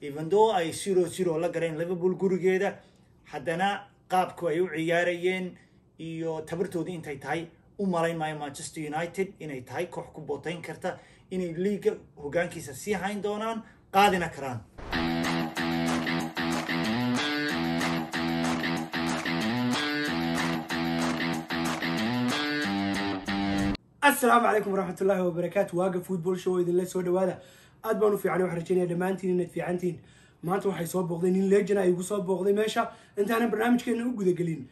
even though ay 0-0 la gareen Liverpool gurigeeda haddana qaabku ay u ciyaarayeen iyo tabartoodii intay tahay u malayn maayo Manchester United inay tahay koox ku bootayn karta inay liiga hogaankiisa sii hayn doonaan qaadina karaan. السلام عليكم ورحمة الله وبركاته. واقف فوتبول شو إذا لا سودا وهذا أدبانو في عني وحرجيني دمانتين إنت في عنتين ما أنتوا حيصاب بغضين الليجنا يقصاب بغضين ماشى أنت أنا برنامج كأنه وجود قليل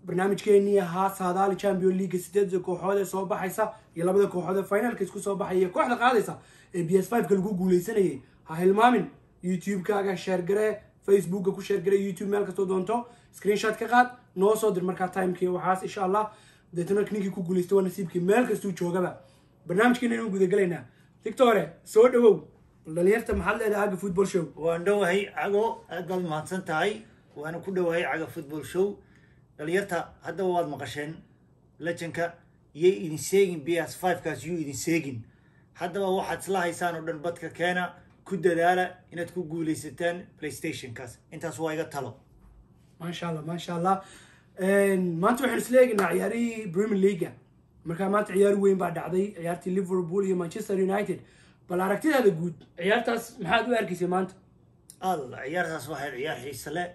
برنامج كأني هاس هذا اللي كان بيقول لي قصدت زكو حدا صوب حيسا يلا بدك حدا فاينل كيسكو صوب حيه كو حدا قادسة PS5 كل جوجل سنة هاي المامن يوتيوب كاجا شير جرا فيسبوك كو شير جرا يوتيوب مالك تودونتو سكرين شوت كقاد نو صدر مركات تايم كي وحاس إن شاء الله دتنا كنيكي كو جوليستو نصيبك مالك استو جوجا برنامج كنا نقول قلنا دكتورة سود هو لليرت محل هذا فوتبول شو وعنده هي عجو أقل ما تنتهي وأنا كله هي عجو فوتبول شو لليرت هذا واحد مقاشين لكنك ينسيجن PS5 كاس ينسيجن هذا واحد صلاح يسان ودن بدك كان كده دالة إن تكون جوليستان بلاي ستيشن كاس أنت سوايا طلب ما شاء الله ما شاء الله ما أنتوا حنسليجنا عياري بريمير ليجا marka maanta ciyaar weyn baa dhacday ciyaartii Liverpool iyo Manchester United bal aragtidaada guud ciyaartaas maxaad u arkaysay maanta ciyaartaas waxay ciyaar xiiso leh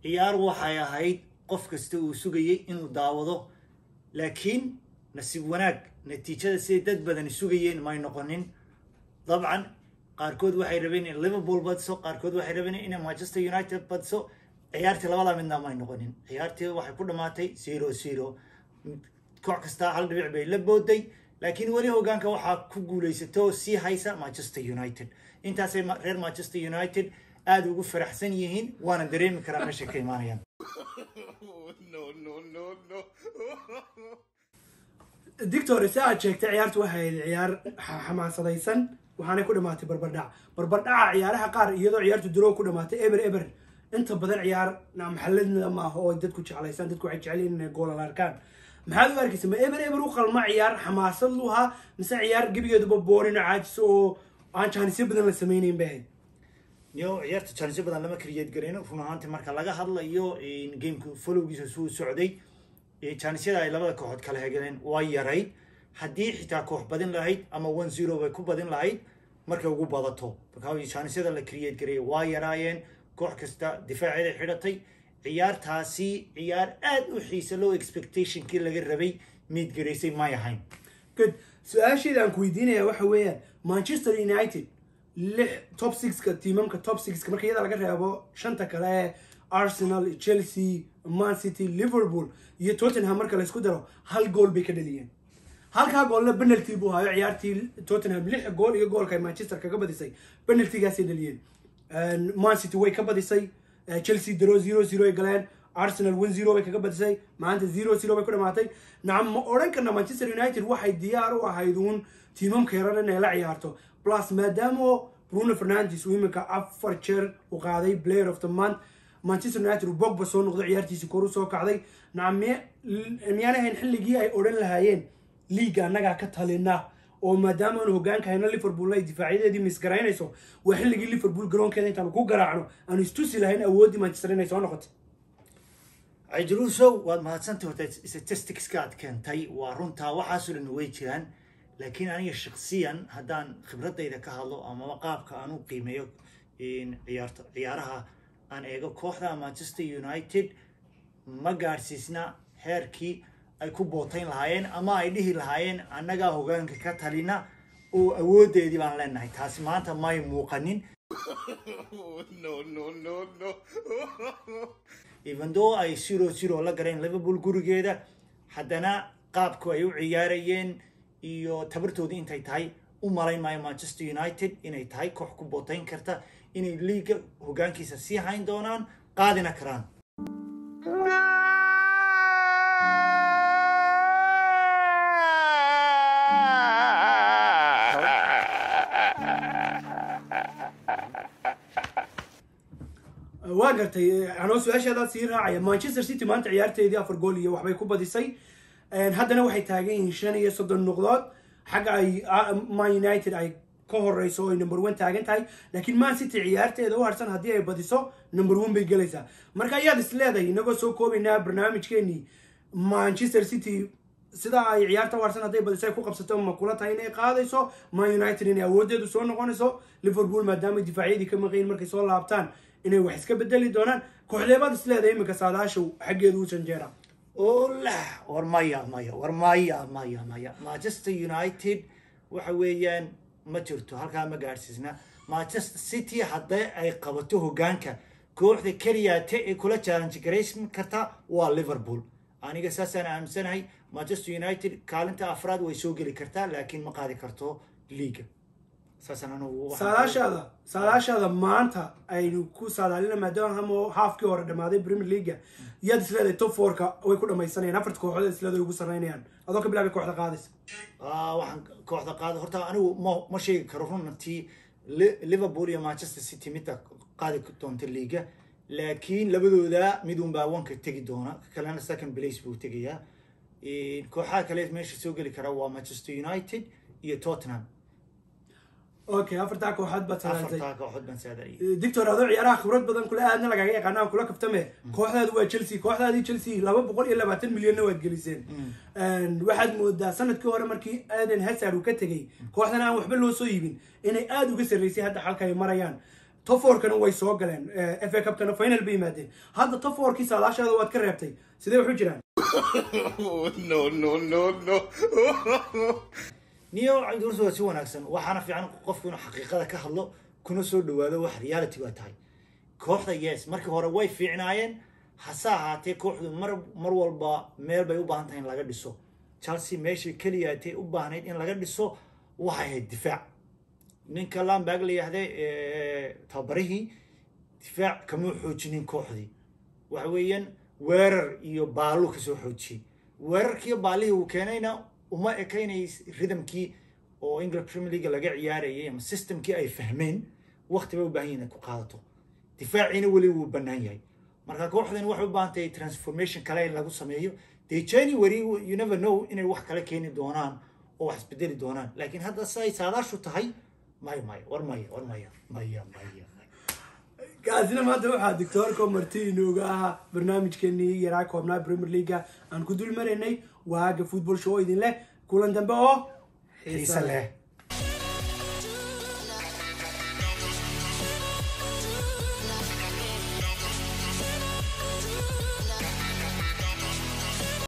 ciyaar waxay ahayd qof kasta uu sugayay inuu daawado laakiin nasiib wanaag natiijada si dad badan sugayeen ma noqonin dabcan qaarkood waxay rabeen in Liverpool badso qaarkood waxay rabeen in Manchester United badso ciyaartii labada midna ma noqonin ciyaartii waxay ku dhamaatay 0-0 koox kasta hal dhibic bay la booday laakiin wali hogaanka waxa ku guuleysato si haysa Manchester United intaas ay reer Manchester United aad ugu faraxsan yihiin waana dareemi karaa meesha ka imaanayaan no دكتور ساعة شكت عيارت وهاي العيار حماسة waxaanay ku dhamaatay barbardhac ciyaaraha qaar iyadoo ciyaartu diro ku dhamaatay eber inta badan ciyaar maxalladna ma aha oo dadku jeclaysan dadku waxay jecel yihiin inay gool arkaan maxaad u arkaysaa ma eber u qalma ciyaar xamaasad luha mise ciyaar gabigeeduba boorin caajis oo aan jaanisyo badan la sameeyeen baahay niyo ciyaarta jaanisyo badan lama create gareeno run ahaantii marka laga hadlayo in gameku followgiisa soo socday jaanisyada ay labada kooxood kala hegaleen waa yaray haddii xitaa koox badin lahayd ama 1-0 bay ku badin lahayd markay ugu badato marka jaanisyada la create gareeyay waa yaraayeen koox kasta difaaceeda xidhatay ciyaartaasi ciyaar aad u xiiso loo expectation kii laga rabay mid gareysay ma yahayn good su'aasheeda aan ku weydiinaya waxa weeyaan Manchester United top 6 ka tiimamka top 6 ka marka iyada laga reebo shanta kale Arsenal Chelsea Man City Liverpool iyo Tottenham marka la isku daro hal gool bay ka dhaliyeen halka goolna penalty buu hayo ciyaartii Tottenham 6 gool iyo goolka Manchester kaga badisay penalty-gaas ay dhaliyeen Man City way ka badisay Chelsea draw 0-0 ay galeen Arsenal 1-0 bay kaga badisay maanta 0-0 bay ku dhamaatay nacam ma oran karna Manchester United waxay diyaar u ahayd tiimamka yarar inay la ciyaarto plus maadaama Bruno Fernandes uu imika 4 jeer u qaaday player of the month Manchester United Pogba soo noqday ciyaartiisa kor u soo kacday nacam miyaanahayn xilligii ay oran lahaayeen liiga anaga ka talina oo maadaama uu hogaanka hayna Liverpool ay difaaciyadeedii misgaraynayso waa xilligii Liverpool garoonkeeda intaan ku garaacno aan istusi lahayn awoodii Manchester inay soo noqoto ajruuso waad mahadsantahay statistics ka aad keentay waa runtaa waxaas oo dhan way jiraan laakiin aniga shakhsiyan haddaan khibradayda ka hadlo ama qaabka aan u qiimeeyo in ciyaaraha aan eego kooxda Manchester United ma gaarsiisna heerkii ay ku bootayn lahaayeen ama ay dhihi lahaayeen annaga hogaanka ka talina oo awoodeedii baan leenahay taasi maanta ma ay muuqanin no even though ay 0-0 la gareen Liverpool gurigeeda haddana qaabku ay u ciyaarayeen iyo tabartoodii intay tahay u malayn maayo Manchester United inay tahay koox ku bootayn karta inay liiga hogaankiisa sii hayn doonaan qaadina karaan واقرتي أنا سؤال شهادات سير راعية مانشستر سيتي ما أنت عيارتي دي أفر جولية وحبي كوبا دي سي هذا نوع تاجين شان يصد النقاط حق أي ما يونايتد أي ka horeyso oo number 1 taagan tahay laakiin Man City ciyaarteeda u harsan hadii ay badiso number 1 bay galaysaa marka ayaad isleedahay inagoo soo koobaynaa barnaamijkeeni Manchester City sida ay ciyaarta u harsan hadii badiso ay ku qabsato ma kula tahay inay qaadayso Man United inay awoodeedu soo noqonayso Liverpool maadaama difaaciyadii ka maqayn markay soo laabtaan inay wax iska bedeli doonaan kooxdeebaad isleedahay imika saadaashu xaggeedu u janjeera والله ورمايا مايا مانشستر يونايتد waxa weeyaan ma jirto halka ma gaarsiisna Manchester City hadday ay qabato hogaanka kooxda kaliya ee kula challenge garaysan karta waa Liverpool aniga saasaan aamsanahay Manchester United kaalinta afraad way soo gali kartaa laakiin ma qaadi karto liiga saasaan anu saadaashada maanta aynu ku saadaalina maadaama halfkii hore dhamaaday Premier League yaad isleedahay top 4ka way ku dhamaysanayaan afarta kooxood isleedahay ugu sareynayaan adoo ka bilaabay kooxda qaadaysa waxaan kooxda qaado horta anigu ma sheegi karo runtii Liverpool iyo Manchester City mid qaadi doonta liiga laakiin labadooda mid un baa wanka tagi doona kalena second place buu tagayaa kooxaha kale meesha soo gali kara waa Manchester United iyo Tottenham اوكي afarta kooxad baad saadaalay دكتور هذا ciyaaraha khibrad badan kula aadna lagaga yaqaan kula kaftame kooxdaadu waa Chelsea kooxdaadii Chelsea 220 milyan waad geliseen waxaad moodaa sanadkii hore markii Eden Hazard uu ka tagay kooxdan aan waxba loo soo iibin inay aad uga sareysay hadda halka ay marayaan top 4 kana way soo galeen FA Cup kana final bay yimaadeen hadda top 4 kii saadaashada waad ka reebtay sidee wuxuu jiraan no niyo عندنا سوى wanaagsan waxaana fiican qofku inuu xaqiiqada ka hadlo kuna soo dhawaado wax reality waa tahay kooxda yes markii hore way fiicnaayeen hasa ahaatee kooxdu mar walba meel bay u baahan tahay in laga dhiso Chelsea meeshii kaliya ay u baahnayd in laga dhiso waxay ahayd difaac ninka Lampard la yiraahdo tabarihi difaac kama xoojinin kooxdii waxa weeyaan weerar iyo baalo ka soo xoojiyay weerarkii baalihi uu keenayna وما كايني ريدمكي او انجلش بريمير ليج laga ciyaarayay ama systemkii ay fahmeen waqti bay u baahan yihiin ku qaadato difaacina wali uu banaan yahay marka kooxdan wax u baahantay transformation kale in lagu sameeyo they January you never know inay wax kale keeni doonaan oo wax isbedeli doonaan laakiin hadda say saadaashu tahay maya kaasina maanta waxaa doctorka Martino uga barnaamijkeeni yaraa koobnaa Premier League aan ku dul mareynay waaga football show idin leh kulan dambe oo xiiso leh